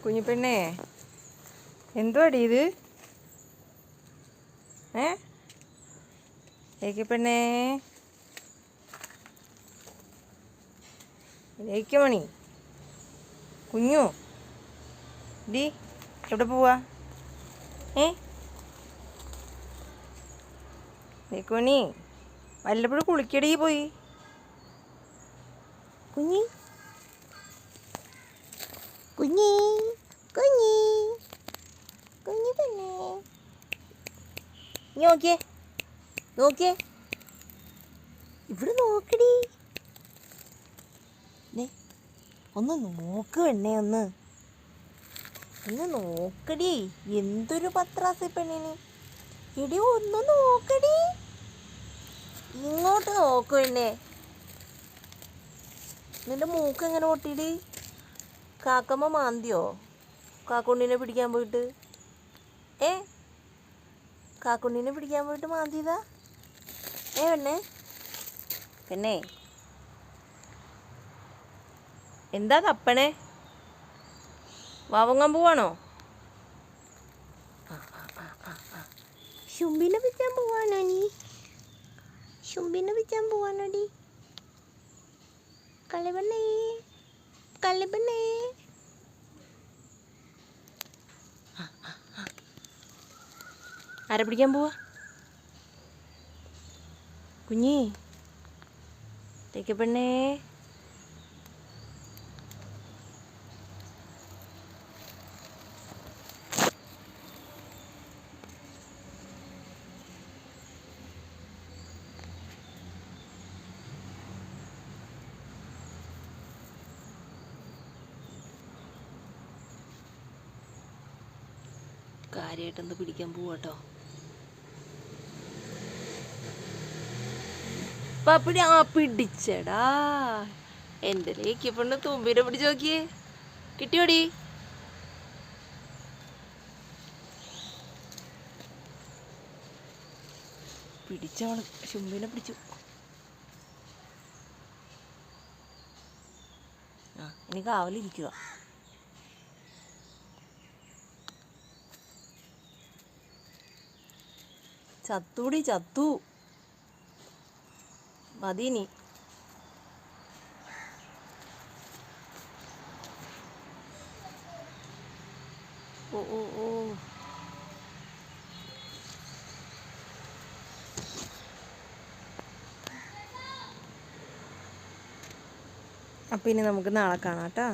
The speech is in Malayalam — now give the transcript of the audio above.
കുഞ്ഞിപ്പെണ്ണേ, എന്തുവാടി ഇത്? ഏക്കിപ്പെണ്ണേ, ഏക്കമണി, കുഞ്ഞു ഡി എവിടെ പോവാ? ഏക്കുമണി, വല്ലപ്പോഴും കുളിക്കടി പോയി. കുഞ്ഞി കുഞ്ഞി കുഞ്ഞി കുഞ്ഞി പെണ്ണേ, നോക്കിയേ നോക്കിയേ, ഇവിടെ നോക്കടി. ഒന്ന് നോക്ക് പെണ്ണേ, ഒന്ന് നോക്കടി. എന്തൊരു പത്രാസി പെണ്ണിന്. എടി ഒന്ന് നോക്കടി, ഇങ്ങോട്ട് നോക്ക് പെണ്ണേ. നിന്റെ മൂക്ക് എങ്ങനെ പൊട്ടിയിടി? കാക്കമ്മ മാന്തിയോ കാക്കുണ്ണിനെ പിടിക്കാൻ പോയിട്ട്? കാക്കുണ്ണിനെ പിടിക്കാൻ പോയിട്ട് മാന്തിയതാ? പെണ്ണേ പെണ്ണേ, എന്താ തപ്പണേ? വാവങ്ങാൻ പോവാണോ? ശുംഭിനെ പിടിക്കാൻ പോവാണോ നീ? ശുംഭിനെ പിടിക്കാൻ പോവാണോടി? കളിപ്പെണ്ണേ കളിപ്പെണ്ണേ. ആരെ പിടിക്കാൻ പോവാ? കുഞ്ഞി തേക്കപ്പെണ്ണേ, കാര്യമായിട്ടെന്ത് പിടിക്കാൻ പോവാട്ടോ? പപ്പിടി പിടിച്ചടാ. എൻ്റെ ലേക്കിപ്പെണ്ണ് തുമ്പിനെ പിടിച്ച് നോക്കിയേ. കിട്ടിയോടി? പിടിച്ചവള് ശുംഭിനെ പിടിച്ചു. ഇനി കാവലിരിക്കുക. ചത്തൂടി ചത്തു. മതിനി. ഓ ഓ ഓ അപ്പം ഇനി നമുക്ക് നാളെ കാണാം കേട്ടോ.